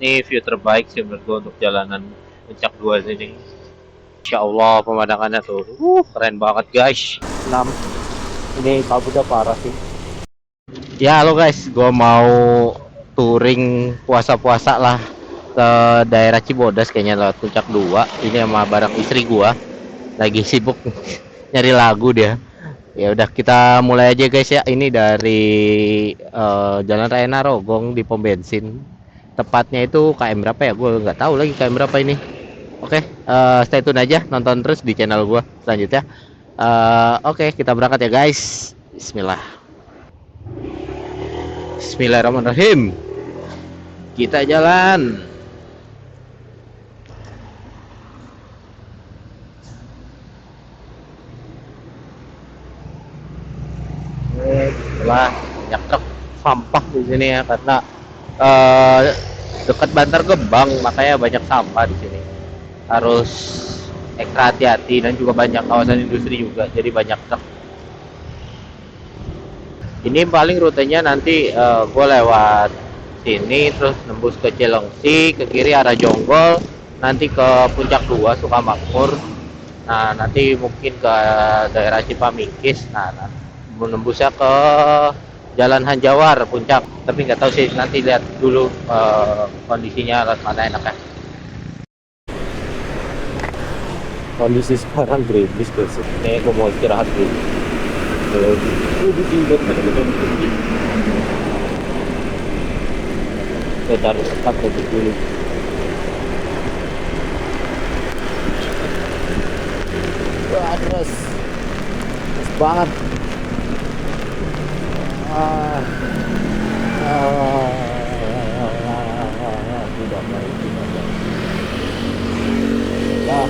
Ini view terbaik sih menurut gua untuk jalanan puncak 2 sini. Insya Allah pemandangannya tuh, keren banget guys. 6. Ini kabutnya parah sih. Ya halo guys, gua mau touring puasa-puasa lah ke daerah Cibodas kayaknya lewat puncak 2. Ini sama bareng istri gua, lagi sibuk nyari lagu dia. Ya udah kita mulai aja guys ya. Ini dari Jalan Raya Narogong di pom bensin. Tepatnya itu KM berapa ya? Gue nggak tahu lagi KM berapa ini. Oke, stay tune aja, nonton terus di channel gue selanjutnya. Oke, kita berangkat ya guys. Bismillah. Bismillahirrahmanirrahim. Kita jalan. Setelah banyak truk sampah di sini ya karena eh, dekat Bantar Gebang, makanya banyak sampah di sini. Harus ekstra hati-hati dan juga banyak kawasan industri juga, jadi banyak truk. Ini paling rutenya nanti gue lewat sini terus nembus ke Cilengsi, ke kiri arah Jonggol, nanti ke Puncak 2 Sukamakmur. Nah, nanti mungkin ke daerah Cipamingkis. Nah, menembusnya ke Jalan Hanjawar Puncak. Tapi nggak tahu sih, nanti lihat dulu kondisinya lewat mana enaknya. Kondisi sekarang gerimis guys. Ini gue mau istirahat dulu. Gue cari tempat duduk dulu. Wah, terus banget. Ah, tidak baik, tidak baik. Ya.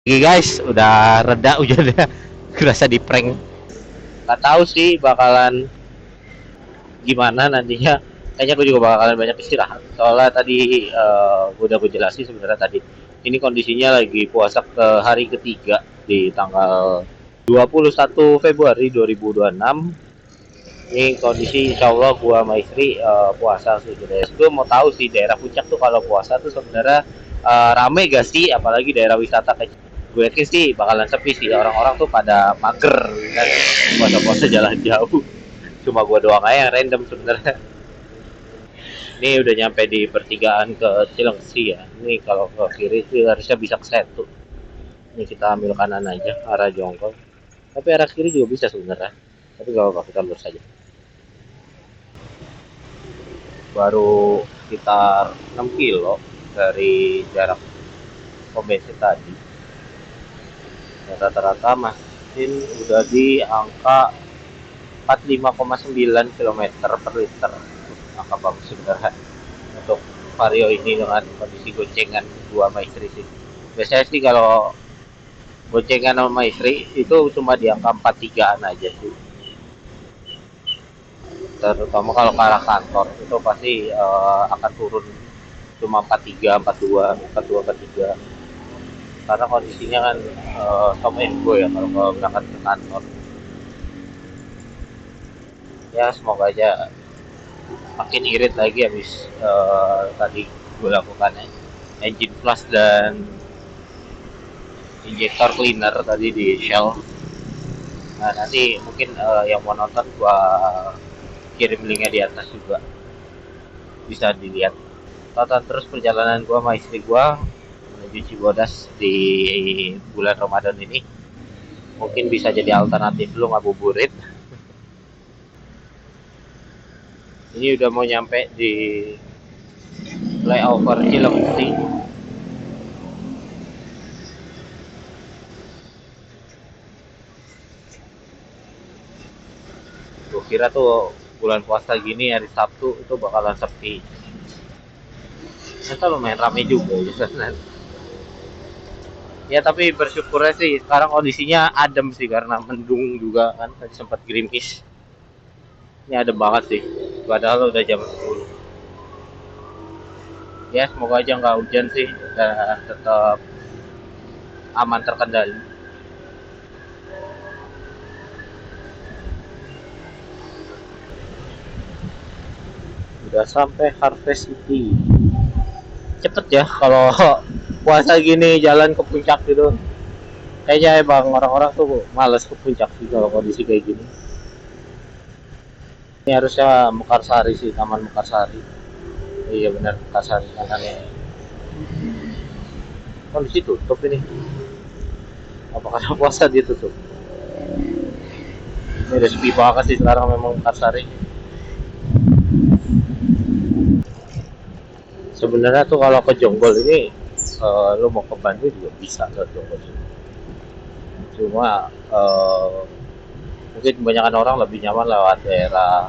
Oke guys, udah reda hujannya. Kerasa di prank. Gak tahu sih bakalan gimana nantinya. Kayaknya gue juga bakalan banyak istirahat. Soalnya tadi udah gue jelasin sebenarnya tadi. Ini kondisinya lagi puasa ke hari ketiga di tanggal 21 Februari 2026. Ini kondisi insya Allah gua sama istri puasa sih gitu ya. Gue mau tahu sih daerah puncak tuh kalau puasa tuh sebenarnya rame gak sih, apalagi daerah wisata kayak gue yakin sih bakalan sepi sih, orang-orang tuh pada mager kan, puasa-puasa jalan jauh. Cuma gua doang aja yang random sebenarnya. Ini udah nyampe di pertigaan ke Cilengsi ya. Ini kalau ke kiri sih harusnya bisa ke Setu. Ini kita ambil kanan aja arah Jongkol. Tapi arah kiri juga bisa sebenarnya. Tapi gak apa-apa, kita lurus aja. Baru sekitar 6 kilo dari jarak pom bensin tadi. Dan rata-rata mesin udah di angka 45,9 km per liter. Angka bagus sebenarnya untuk vario ini dengan kondisi goncengan gua sama istri sih. Biasanya sih kalau goncengan sama istri itu cuma di angka 43-an aja sih. Terutama kalau ke arah kantor itu pasti akan turun cuma 43, 42, 42, 43. Karena kondisinya kan stop and go ya kalau berangkat ke kantor. Ya semoga aja makin irit lagi habis tadi gue lakukan engine flush dan injektor cleaner tadi di Shell. Nah nanti mungkin yang mau nonton gua kirim linknya di atas juga, bisa dilihat. Tonton terus perjalanan gua sama istri gua menuju Cibodas di bulan Ramadan ini. Mungkin bisa jadi alternatif lu ngabuburit. Ini udah mau nyampe di flyover Cilengsi. Gue kira tuh bulan puasa gini hari Sabtu itu bakalan sepi. Ternyata lumayan rame juga ya. Ya tapi bersyukurnya sih sekarang kondisinya adem sih karena mendung juga kan, tadi sempat gerimis. Ini adem banget sih. Padahal udah jam 10. Ya semoga aja nggak hujan sih dan tetap aman terkendali. udah sampai Harvest City. Cepet ya kalau puasa gini jalan ke puncak gitu. Kayaknya emang orang-orang tuh males ke puncak sih kalau kondisi kayak gini. Ini harusnya Mekarsari sih, Taman Mekarsari. Iya benar, Mekarsari kanannya. Kondisi tutup ini. Apa karena puasa ditutup? Ini udah sepi banget sih sekarang memang Mekarsari. Sebenarnya tuh kalau ke Jonggol ini lo mau ke Bandung juga bisa ke Jonggol. Cuma mungkin kebanyakan orang lebih nyaman lewat daerah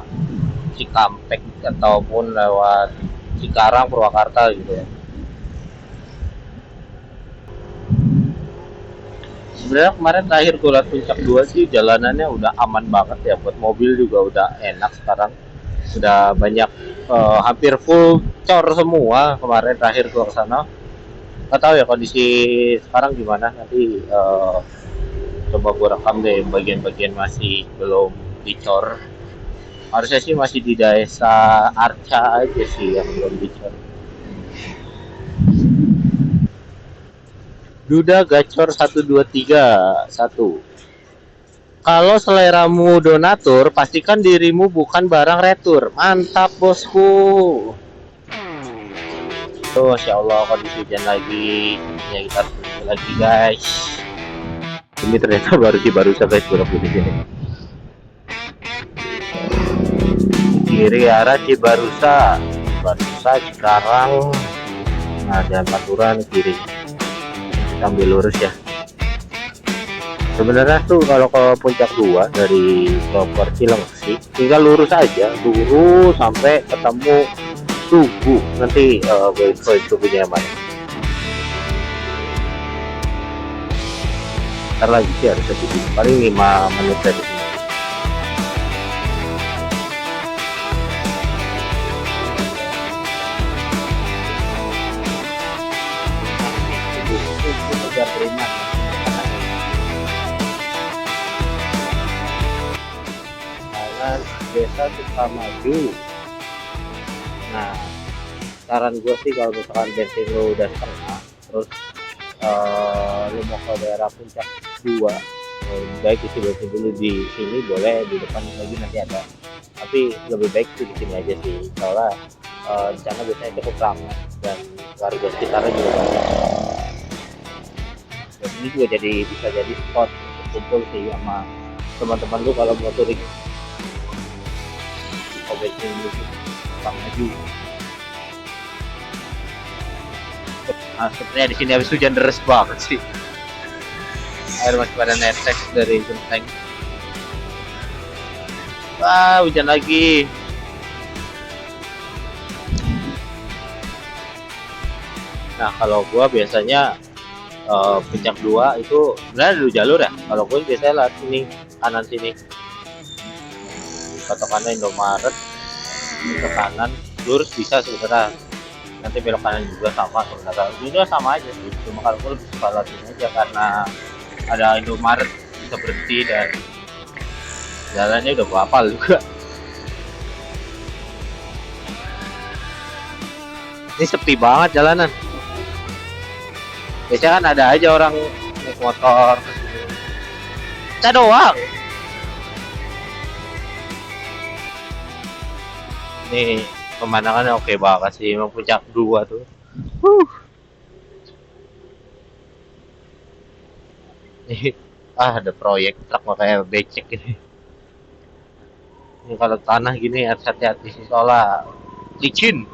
Cikampek ataupun lewat Cikarang, Purwakarta gitu ya. Sebenarnya kemarin terakhir gue lihat puncak 2 sih jalanannya udah aman banget ya, buat mobil juga udah enak sekarang. Udah banyak hampir full cor semua kemarin terakhir gue kesana. Nggak tahu ya kondisi sekarang gimana, nanti coba gue rekam deh bagian-bagian masih belum dicor. Harusnya sih masih di desa Arca aja sih yang belum dicor. Duda Gacor 123 1. Kalau seleramu donatur, pastikan dirimu bukan barang retur. Mantap bosku. Tuh, Masya Allah kondisi hujan lagi. Ya kita lagi guys. Ini ternyata baru guys kurang di sini. Kiri arah Cibarusa sekarang. Nah, jalan Paturan kiri. Kita ambil lurus ya. Sebenarnya tuh kalau ke puncak 2 dari Clover Cilengsi tinggal lurus aja, lurus sampai ketemu Tugu. Nanti gue infoin Tugunya yang mana. Ntar lagi sih harusnya Tugu, paling 5 menit dari sini. Jalan Desa Sukamaju. Nah, saran gue sih kalau misalkan bensin lo udah setengah, terus lo mau ke daerah puncak 2, baik isi bensin dulu di sini, boleh di depan lagi nanti ada. Tapi lebih baik sih di sini aja sih, soalnya di sana biasanya cukup ramai dan warga sekitarnya juga banyak. Dan ini juga bisa jadi spot kumpul sih sama teman-teman lu kalau mau touring. Bensin dulu Sukamaju. Nah, sepertinya di sini habis hujan deras banget sih. Air masih pada netes dari genteng. Wah, hujan lagi. Nah, kalau gua biasanya puncak 2 itu sebenarnya dulu jalur ya. Kalau gua biasanya lewat sini, kanan sini. Patokannya Indomaret ke kanan, lurus bisa sebenarnya. Nanti belok kanan juga sama sebenarnya. Juga sama aja sih. Cuma kalau gue lebih suka lewat sini aja karena ada Indomaret bisa berhenti dan jalannya udah gue hafal juga. Ini sepi banget jalanan. Biasanya kan ada aja orang naik motor. Kita doang. Nih pemandangannya oke banget sih, emang puncak 2 tuh. Nih, ada proyek truk makanya becek ini. Ini kalau tanah gini harus hati-hati sih soalnya licin.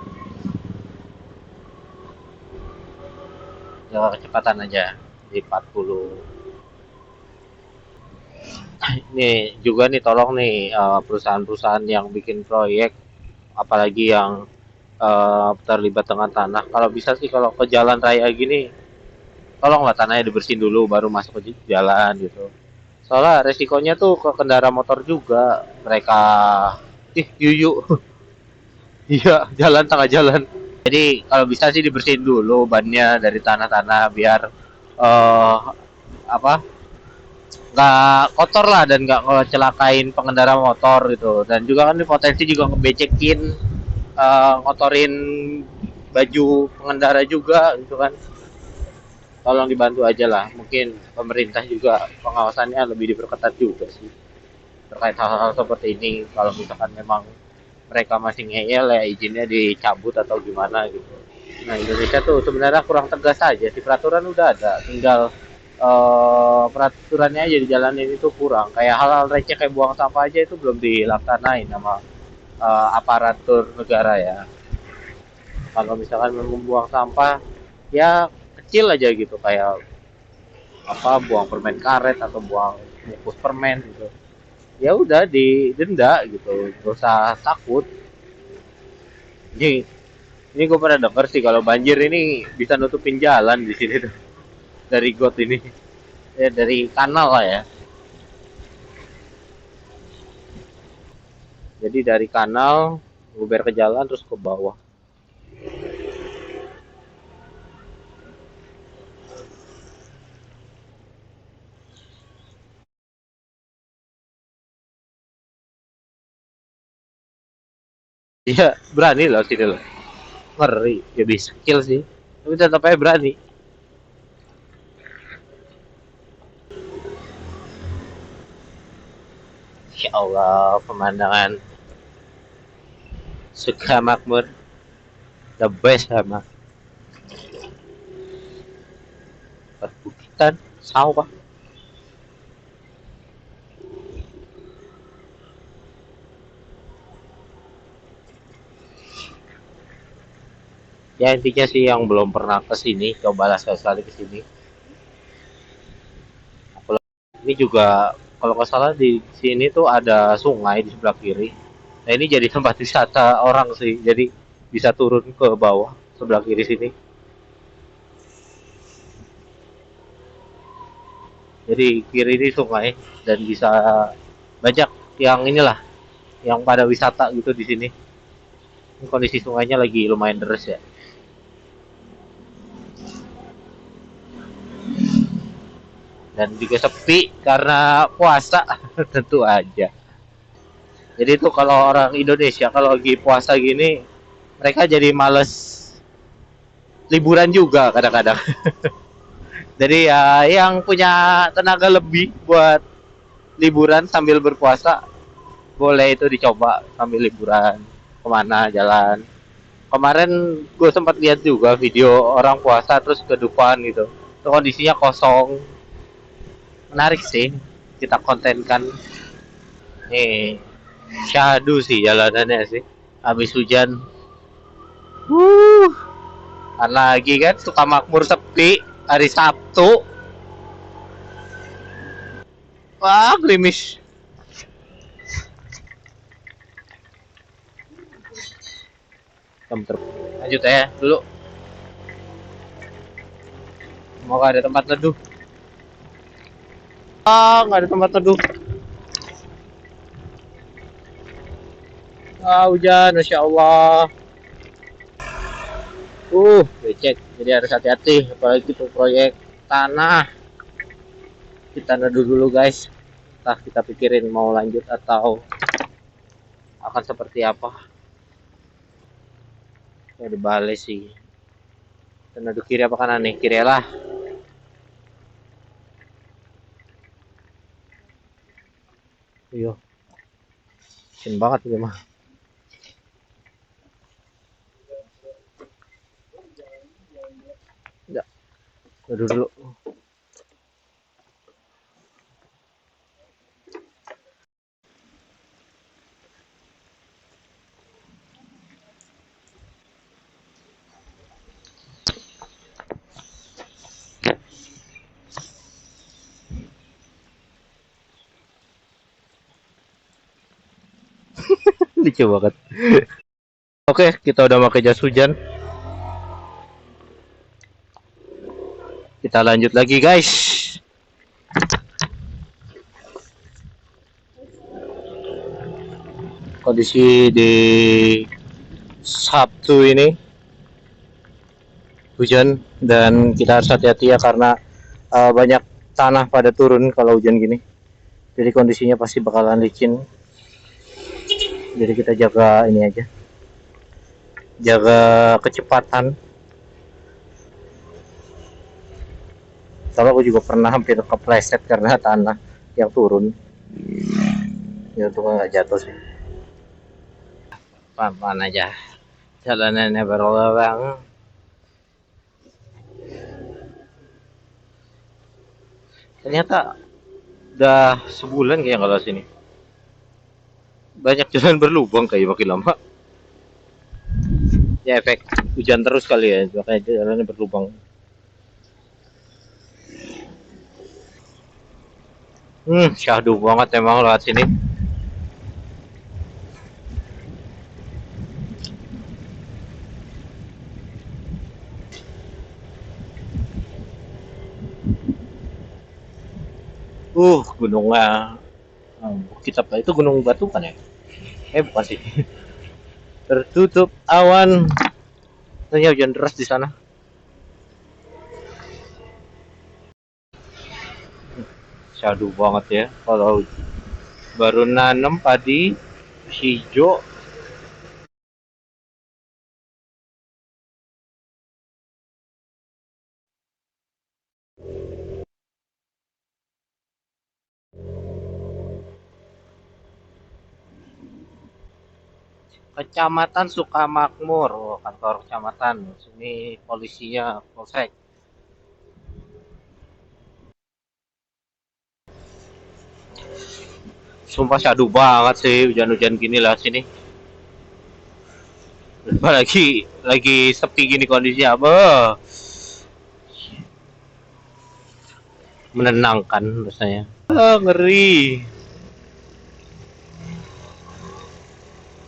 Jaga kecepatan aja di 40. Ini juga nih tolong nih perusahaan-perusahaan yang bikin proyek, apalagi yang terlibat dengan tanah, kalau bisa sih kalau ke jalan raya gini tolonglah tanahnya dibersihin dulu baru masuk ke jalan gitu, soalnya resikonya tuh ke kendaraan motor juga, mereka yuyu iya jalan tengah jalan. Jadi kalau bisa sih dibersihin dulu bannya dari tanah-tanah biar apa nggak kotor lah dan nggak celakain pengendara motor gitu, dan juga kan ini potensi juga ngebecekin ngotorin baju pengendara juga gitu kan. Tolong dibantu aja lah, mungkin pemerintah juga pengawasannya lebih diperketat juga sih terkait hal-hal seperti ini. Kalau misalkan memang mereka masih ngeyel ya izinnya dicabut atau gimana gitu. Nah Indonesia tuh sebenarnya kurang tegas aja sih, peraturan udah ada, tinggal peraturannya aja dijalanin itu kurang. Kayak hal-hal receh kayak buang sampah aja itu belum dilaksanain sama aparatur negara ya. Kalau misalkan membuang sampah ya kecil aja gitu, kayak apa, buang permen karet atau buang bungkus permen gitu, ya udah didenda gitu, gak usah takut. Ini gue pernah denger sih kalau banjir ini bisa nutupin jalan di sini tuh dari got ini, ya dari kanal lah ya. Jadi dari kanal guber ke jalan terus ke bawah. Iya berani loh sini loh, ngeri, jadi skill sih tapi tetap aja berani. Ya Allah, pemandangan suka makmur the best sama perbukitan sawah. Ya intinya sih yang belum pernah ke sini cobalah sekali-sekali ke sini. Ini juga kalau nggak salah di sini tuh ada sungai di sebelah kiri. Nah ini jadi tempat wisata orang sih, jadi bisa turun ke bawah sebelah kiri sini. Jadi kiri ini sungai dan bisa banyak yang inilah yang pada wisata gitu di sini. Ini kondisi sungainya lagi lumayan deras ya. Dan juga sepi karena puasa tentu aja. Jadi itu kalau orang Indonesia kalau lagi puasa gini mereka jadi males liburan juga kadang-kadang. Jadi ya yang punya tenaga lebih buat liburan sambil berpuasa boleh itu dicoba sambil liburan kemana jalan. Kemarin gue sempat lihat juga video orang puasa terus ke Dufan gitu. Itu kondisinya kosong. Menarik sih kita kontenkan. Nih syahdu sih jalanannya sih. Habis hujan. Lagi kan suka makmur sepi hari Sabtu. Wah, gerimis. Lanjut ya dulu. Semoga ada tempat teduh. Nggak ada tempat teduh. Hujan, masya Allah. Becek. Jadi harus hati-hati, apalagi itu proyek tanah. Kita neduh dulu guys. Entah kita pikirin mau lanjut atau akan seperti apa. Ya dibalik sih. Kita neduh kiri apa kanan nih? Kiri lah. Iya. Keren banget ini mah. Enggak. Neduh dulu. Lucu banget. Oke, kita udah pakai jas hujan. Kita lanjut lagi, guys. Kondisi di Sabtu ini hujan dan kita harus hati-hati ya karena banyak tanah pada turun kalau hujan gini. Jadi kondisinya pasti bakalan licin. Jadi kita jaga ini aja. jaga kecepatan. Soalnya aku juga pernah hampir kepleset karena tanah yang turun. Ya untung nggak jatuh sih. Pelan-pelan aja. Jalanannya berlubang. Ternyata udah sebulan kayak kalau sini. Banyak jalan berlubang kayak makin lama. Ya efek hujan terus kali ya, makanya jalannya berlubang. Syahdu banget emang lewat sini. Gunungnya Bukit apa itu, Gunung Batu kan ya? Bukan sih. Tertutup awan. Ternyata hujan deras di sana. Syahdu banget ya. Kalau baru nanam padi hijau. Kecamatan Sukamakmur, kantor kecamatan. Sini polisinya polsek. Sumpah syahdu banget sih hujan-hujan gini lah sini. Apalagi lagi sepi gini kondisi apa? Menenangkan rasanya. Ngeri.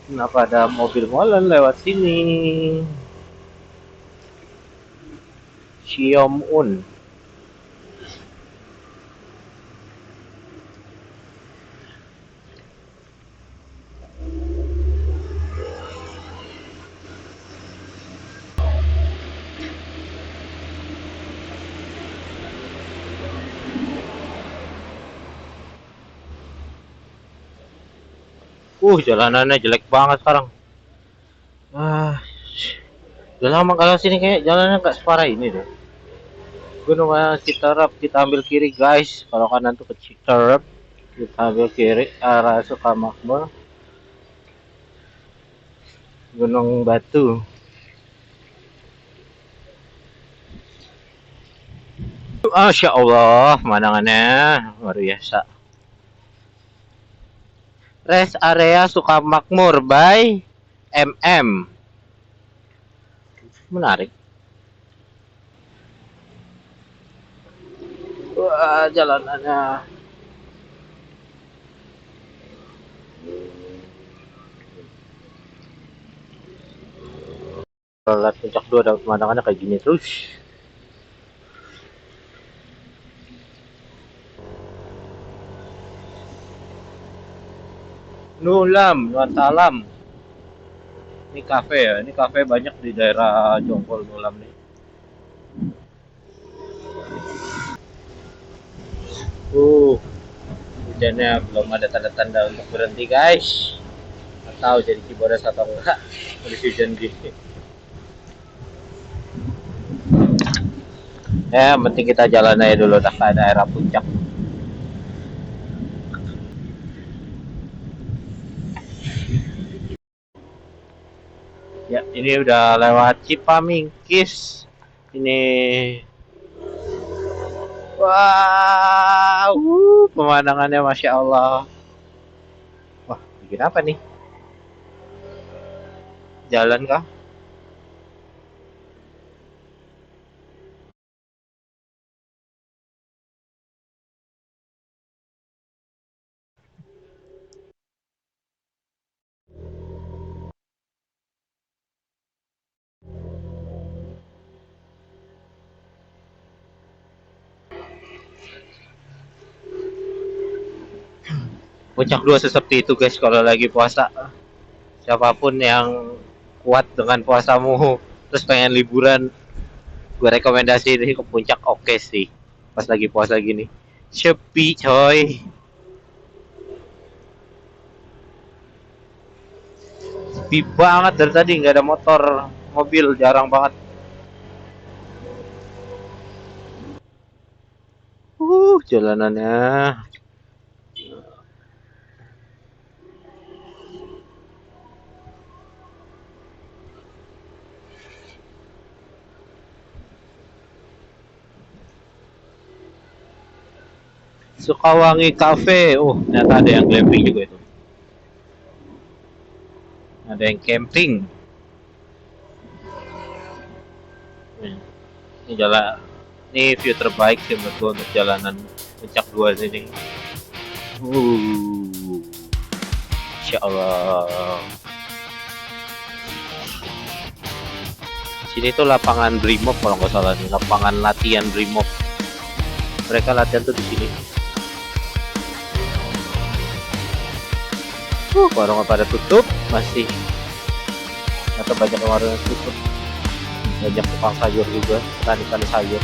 Kenapa ada mobil molen lewat sini? Xiom Un. Jalanannya jelek banget sekarang. Udah lama kalau sini kayak jalannya nggak separah ini deh. Gunung Citerep, kita ambil kiri guys. Kalau kanan tuh ke Citerep, kita ambil kiri arah Sukamakmur. Gunung Batu. Masya Allah, pemandangannya luar biasa. Rest area Sukamakmur by MM. Menarik. Wah, jalanannya. Kalau lihat puncak 2 ada pemandangannya kayak gini terus. Nuantalam. Ini kafe ya, ini kafe banyak di daerah Jonggol Nulam nih. Hujannya belum ada tanda-tanda untuk berhenti guys. Nggak tahu jadi Cibodas atau enggak kondisi hujan gini. Ya, penting kita jalan aja dulu dah ke daerah puncak. Ya, ini udah lewat Cipamingkis. Ini wow, pemandangannya Masya Allah. Wah, bikin apa nih? Jalan kah? Puncak 2 seperti itu guys kalau lagi puasa. Siapapun yang kuat dengan puasamu terus pengen liburan, gue rekomendasi ini ke puncak oke sih pas lagi puasa gini. Sepi coy. sepi banget dari tadi, nggak ada motor, mobil jarang banget. Jalanannya Sukawangi Cafe. Oh, ternyata ada yang glamping juga itu. Ada yang camping. Ini jalan, ini view terbaik sih menurut gua untuk jalanan puncak 2 sini. Insya Allah. Sini tuh lapangan Brimob kalau nggak salah nih, lapangan latihan Brimob. Mereka latihan tuh di sini. Warung pada tutup masih, atau banyak warung yang tutup. Banyak tukang sayur juga, petani sayur.